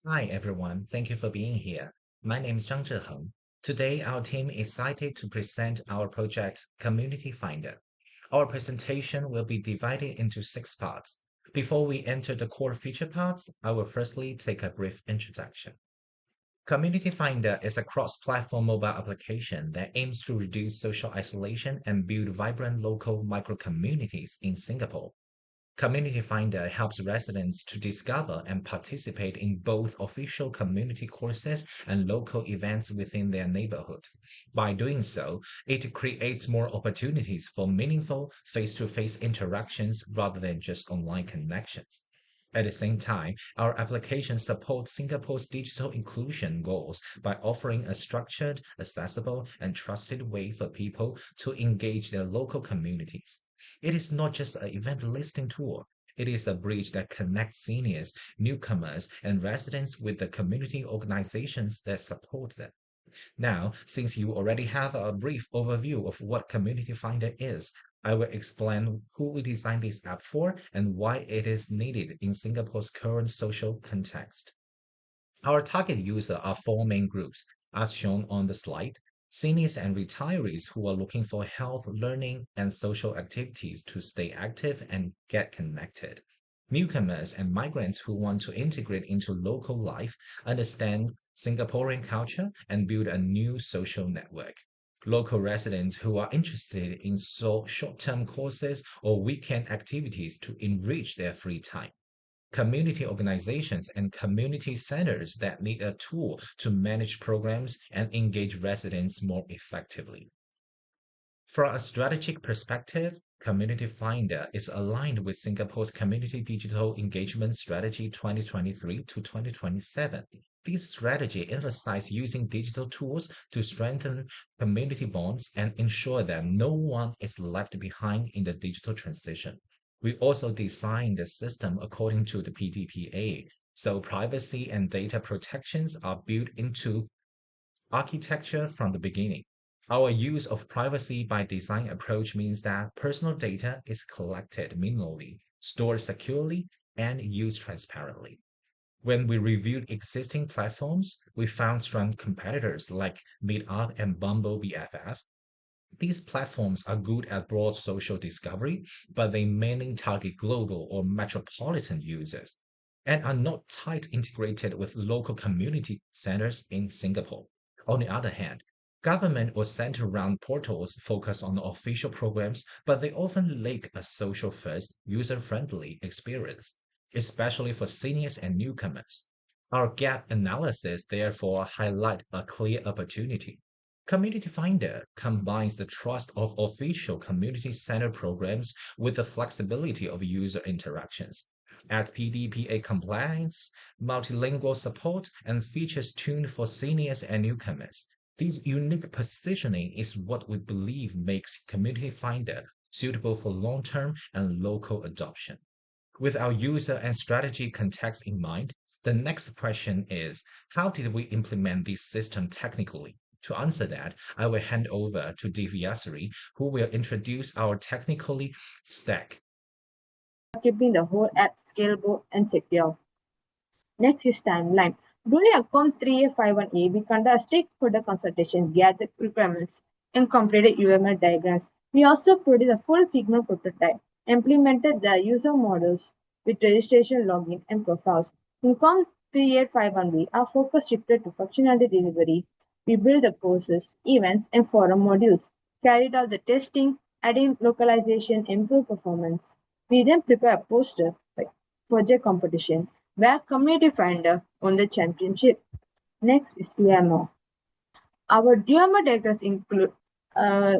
Hi everyone, thank you for being here. My name is Zhang Zheheng. Today our team is excited to present our project CommunityFinder. Our presentation will be divided into 6 parts. Before we enter the core feature parts, I will firstly take a brief introduction. CommunityFinder is a cross-platform mobile application that aims to reduce social isolation and build vibrant local micro-communities in Singapore. CommunityFinder helps residents to discover and participate in both official community courses and local events within their neighborhood. By doing so, it creates more opportunities for meaningful face-to-face interactions rather than just online connections. At the same time, our application supports Singapore's digital inclusion goals by offering a structured, accessible, and trusted way for people to engage their local communities. It is not just an event listing tool. It is a bridge that connects seniors, newcomers, and residents with the community organizations that support them. Now, since you already have a brief overview of what Community Finder is, I will explain who we designed this app for and why it is needed in Singapore's current social context. Our target users are 4 main groups, as shown on the slide. Seniors and retirees who are looking for health, learning, and social activities to stay active and get connected. Newcomers and migrants who want to integrate into local life, understand Singaporean culture, and build a new social network. Local residents who are interested in short-term courses or weekend activities to enrich their free time. Community organizations and community centers that need a tool to manage programs and engage residents more effectively. From a strategic perspective, Community Finder is aligned with Singapore's Community Digital Engagement Strategy 2023 to 2027. This strategy emphasizes using digital tools to strengthen community bonds and ensure that no one is left behind in the digital transition. We also designed the system according to the PDPA, so privacy and data protections are built into architecture from the beginning. Our use of privacy by design approach means that personal data is collected minimally, stored securely, and used transparently. When we reviewed existing platforms, we found strong competitors like Meetup and Bumble BFF. These platforms are good at broad social discovery, but they mainly target global or metropolitan users and are not tight integrated with local community centers in Singapore. On the other hand, government or center-run portals focus on official programs, but they often lack a social-first, user-friendly experience, especially for seniors and newcomers. Our gap analysis therefore highlight a clear opportunity. Community Finder combines the trust of official community-centered programs with the flexibility of user interactions. Adds PDPA compliance, multilingual support, and features tuned for seniors and newcomers. This unique positioning is what we believe makes Community Finder suitable for long-term and local adoption. With our user and strategy context in mind, the next question is, how did we implement this system technically? To answer that, I will hand over to Divyasari, who will introduce our technically stack. Keeping the whole app scalable and secure. Next is timeline. During ACOM 3851A, we conduct a stakeholder consultation, gathered requirements, and completed UML diagrams. We also produced a full Figma prototype, implemented the user models with registration, login, and profiles. In COM 3851B, our focus shifted to functionality delivery. We built the courses, events, and forum modules, carried out the testing, adding localization, improved performance. We then prepared a poster like project competition where Community Finder won the championship. Next is UML. Our UML diagrams include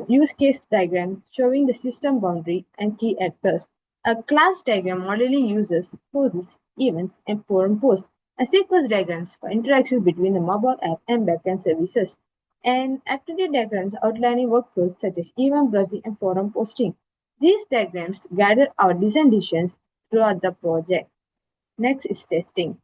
use case diagram showing the system boundary and key actors, a class diagram modeling users, courses, events, and forum posts, a sequence diagrams for interactions between the mobile app and backend services, and activity diagrams outlining workflows such as event browsing and forum posting. These diagrams guided our design decisions throughout the project. Next is testing.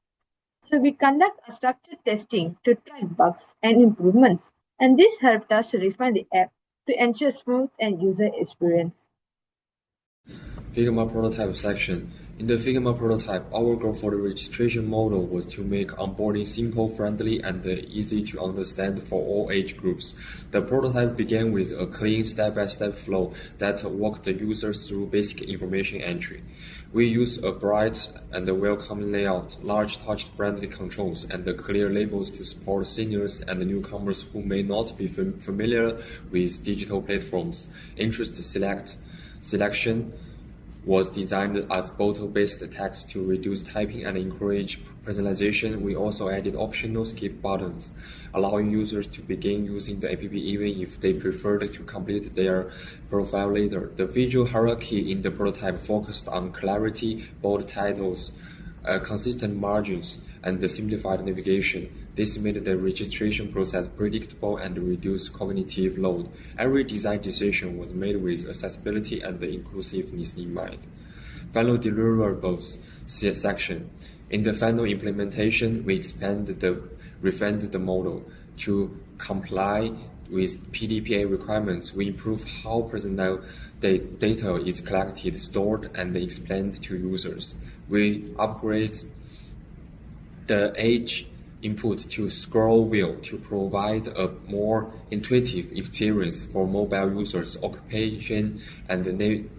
So we conduct a structured testing to track bugs and improvements, and this helped us to refine the app to ensure smooth and user experience. Figma prototype section In the Figma prototype, our goal for the registration model was to make onboarding simple, friendly, and easy to understand for all age groups. The prototype began with a clean step-by-step flow that walked the users through basic information entry. We used a bright and welcoming layout, large touch-friendly controls, and clear labels to support seniors and newcomers who may not be familiar with digital platforms. Interest selection was designed as bottle-based text to reduce typing and encourage personalization. We also added optional skip buttons, allowing users to begin using the app even if they preferred to complete their profile later. The visual hierarchy in the prototype focused on clarity, bold titles, consistent margins, and the simplified navigation. This made the registration process predictable and reduced cognitive load. Every design decision was made with accessibility and inclusiveness in mind. Final deliverables section. In the final implementation, we refined the model to comply with PDPA requirements. We improve how personal data is collected, stored, and explained to users. We upgrade the age input to scroll wheel to provide a more intuitive experience for mobile users. Occupation and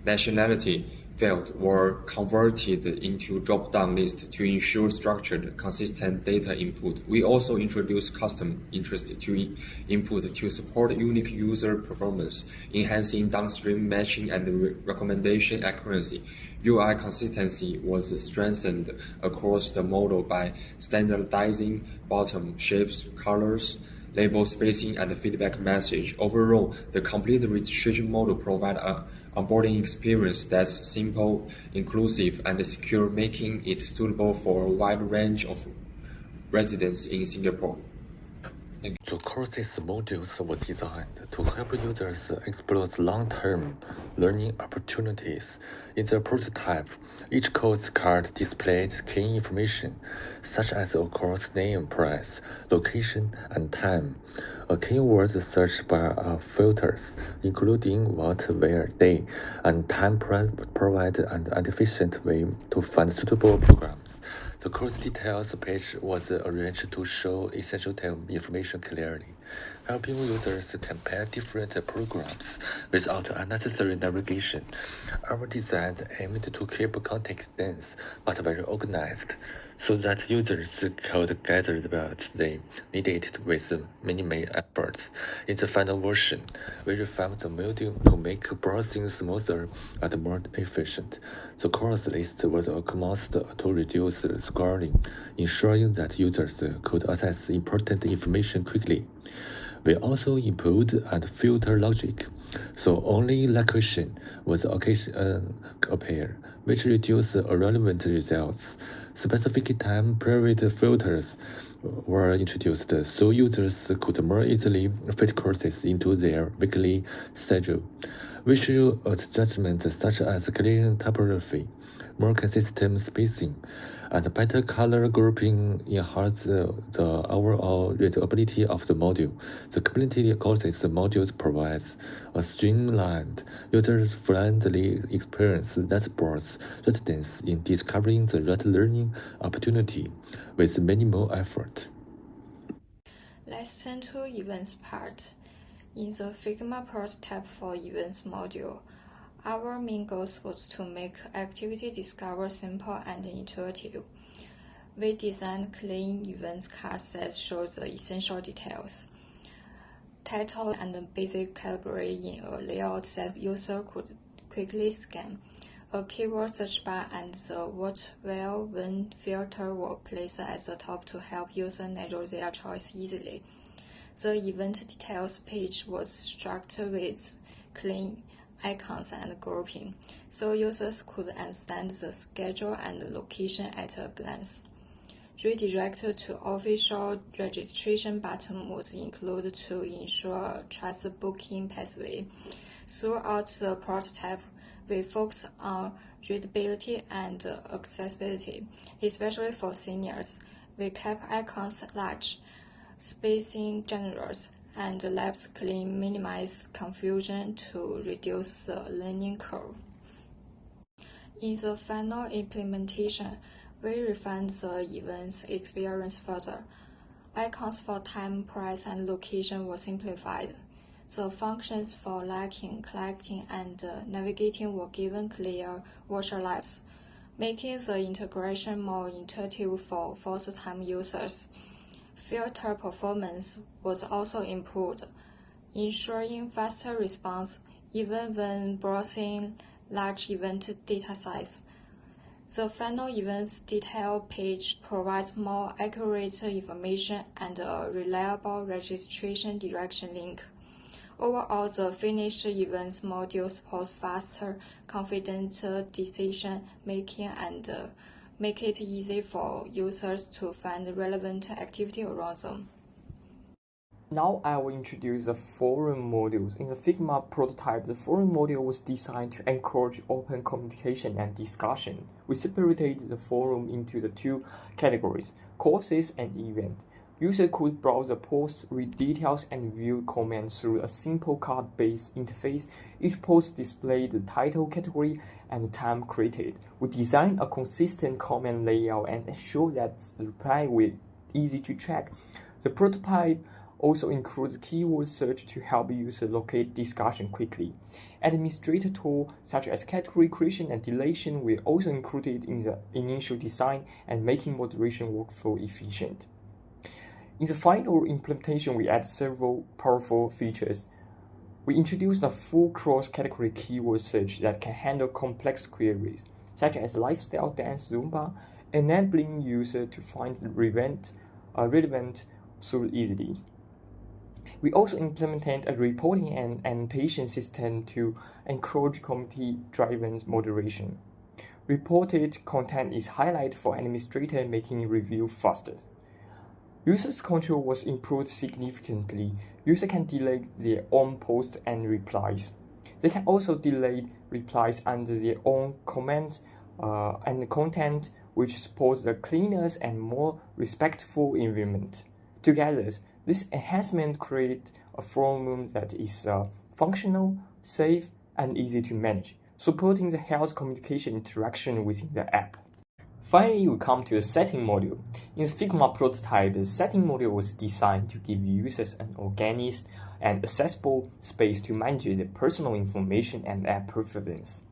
nationality fields were converted into drop-down lists to ensure structured, consistent data input. We also introduced custom interest to input to support unique user performance, enhancing downstream matching and recommendation accuracy. UI consistency was strengthened across the model by standardizing bottom shapes, colors, label spacing, and feedback message. Overall, the complete registration model provides an onboarding experience that's simple, inclusive, and secure, making it suitable for a wide range of residents in Singapore. The courses modules were designed to help users explore long-term learning opportunities. In the prototype, each course card displayed key information, such as a course name, price, location, and time. A keyword search bar filters, including what, where, day, and time provide an efficient way to find suitable programs. The course details page was arranged to show essential information clearly, helping users compare different programs without unnecessary navigation. Our design aimed to keep context dense but very organized, so that users could gather what they needed with minimal efforts. In the final version, we refined the module to make browsing smoother and more efficient. The course list was commenced to reduce scrolling, ensuring that users could access important information quickly. We also input and filter logic, so only location was appear, which reduced irrelevant results. Specific time period filters were introduced so users could more easily fit courses into their weekly schedule. Visual adjustments such as clear typography, more consistent spacing, and better color grouping enhance the overall readability of the module. The community courses module provides a streamlined, user-friendly experience that supports residents in discovering the right learning opportunity with minimal effort. Let's turn to events part. In the Figma prototype for events module, our main goal was to make activity discovery simple and intuitive. We designed clean events cards that show the essential details, title and basic category in a layout that user could quickly scan. A keyword search bar and the what, where, when filter were placed at the top to help users narrow their choice easily. The event details page was structured with clean icons and grouping, so users could understand the schedule and location at a glance. Redirect to official registration button was included to ensure a trusted booking pathway. Throughout the prototype, we focus on readability and accessibility, especially for seniors. We kept icons large, spacing generous, and labs clean, minimize confusion to reduce the learning curve. In the final implementation, we refined the event's experience further. Icons for time, price, and location were simplified. The functions for liking, collecting, and navigating were given clear visual labels, making the integration more intuitive for first-time users. Filter performance was also improved, ensuring faster response even when browsing large event datasets. The final events detail page provides more accurate information and a reliable registration direction link. Overall, the finished events module supports faster, confident decision making and make it easy for users to find relevant activity around them. Now I will introduce the forum modules. In the Figma prototype, the forum module was designed to encourage open communication and discussion. We separated the forum into the two categories, courses and event. Users could browse the posts, read details, and view comments through a simple card-based interface. Each post displayed the title, category, and the time created. We designed a consistent comment layout and ensured that the reply was easy to track. The prototype also includes keyword search to help users locate discussion quickly. Administrator tools such as category creation and deletion were also included in the initial design and making moderation workflow efficient. In the final implementation, we added several powerful features. We introduced a full cross-category keyword search that can handle complex queries, such as lifestyle, dance, Zumba, enabling users to find relevant sources easily. We also implemented a reporting and annotation system to encourage community-driven moderation. Reported content is highlighted for administrators, making review faster. Users' control was improved significantly. Users can delete their own posts and replies. They can also delete replies under their own comments and content, which supports the cleaner and more respectful environment. Together, this enhancement creates a forum that is functional, safe, and easy to manage, supporting the health communication interaction within the app. Finally, we come to the setting module. In the Figma prototype, the setting module was designed to give users an organized and accessible space to manage their personal information and app preferences.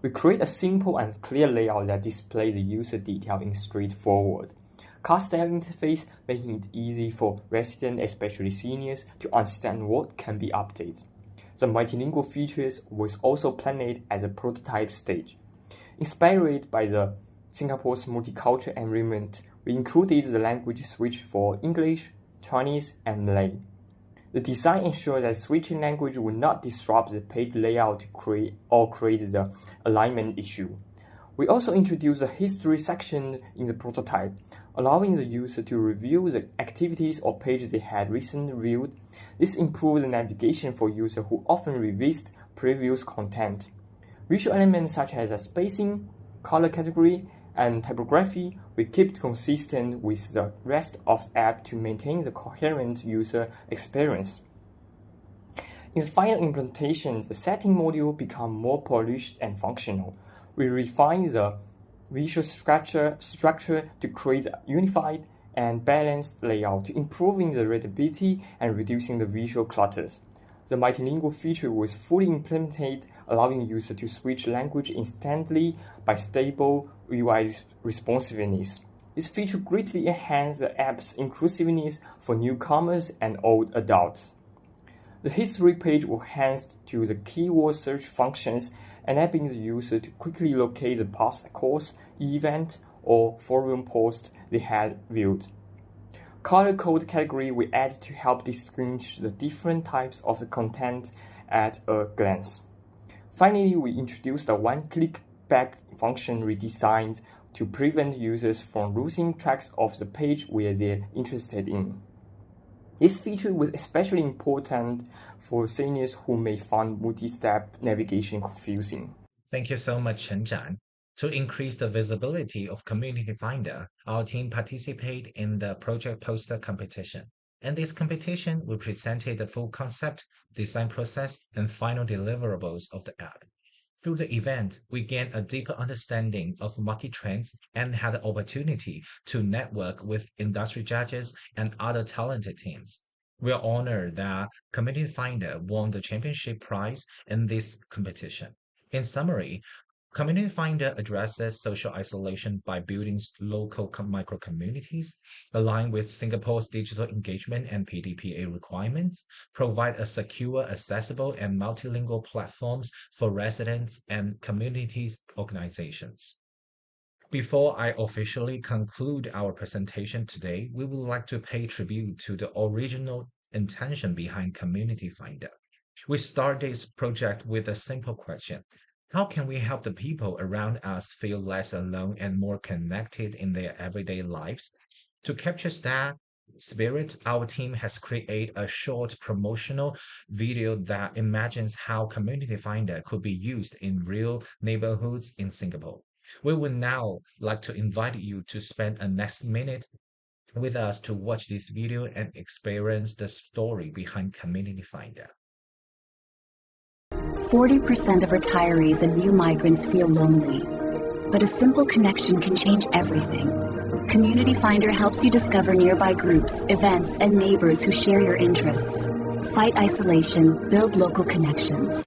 We create a simple and clear layout that displays the user detail in straightforward card-style interface, making it easy for residents, especially seniors, to understand what can be updated. The multilingual features was also planned as a prototype stage. Inspired by the Singapore's multicultural environment, we included the language switch for English, Chinese, and Malay. The design ensured that switching language would not disrupt the page layout to create the alignment issue. We also introduced a history section in the prototype, allowing the user to review the activities or pages they had recently viewed. This improved the navigation for users who often revisit previous content. Visual elements such as a spacing, color category, and typography we kept consistent with the rest of the app to maintain the coherent user experience. In the final implementation, the setting module became more polished and functional. We refined the visual structure to create a unified and balanced layout, improving the readability and reducing the visual clutters. The multilingual feature was fully implemented, allowing users to switch language instantly by stable UI responsiveness. This feature greatly enhanced the app's inclusiveness for newcomers and old adults. The history page was enhanced to the keyword search functions, enabling the user to quickly locate the past course, event, or forum post they had viewed. Color code category we added to help distinguish the different types of the content at a glance. Finally, we introduced a one-click back function redesigned to prevent users from losing track of the page where they're interested in. This feature was especially important for seniors who may find multi-step navigation confusing. Thank you so much, Chen Zhan. To increase the visibility of CommunityFinder, our team participated in the project poster competition. In this competition, we presented the full concept, design process, and final deliverables of the app. Through the event, we gained a deeper understanding of market trends and had the opportunity to network with industry judges and other talented teams. We are honored that CommunityFinder won the championship prize in this competition. In summary, CommunityFinder addresses social isolation by building local micro-communities, align with Singapore's digital engagement and PDPA requirements, provide a secure, accessible, and multilingual platforms for residents and community organizations. Before I officially conclude our presentation today, we would like to pay tribute to the original intention behind CommunityFinder. We start this project with a simple question. How can we help the people around us feel less alone and more connected in their everyday lives? To capture that spirit, our team has created a short promotional video that imagines how CommunityFinder could be used in real neighborhoods in Singapore. We would now like to invite you to spend a next minute with us to watch this video and experience the story behind CommunityFinder. 40% of retirees and new migrants feel lonely, but a simple connection can change everything. CommunityFinder helps you discover nearby groups, events, and neighbors who share your interests. Fight isolation, build local connections.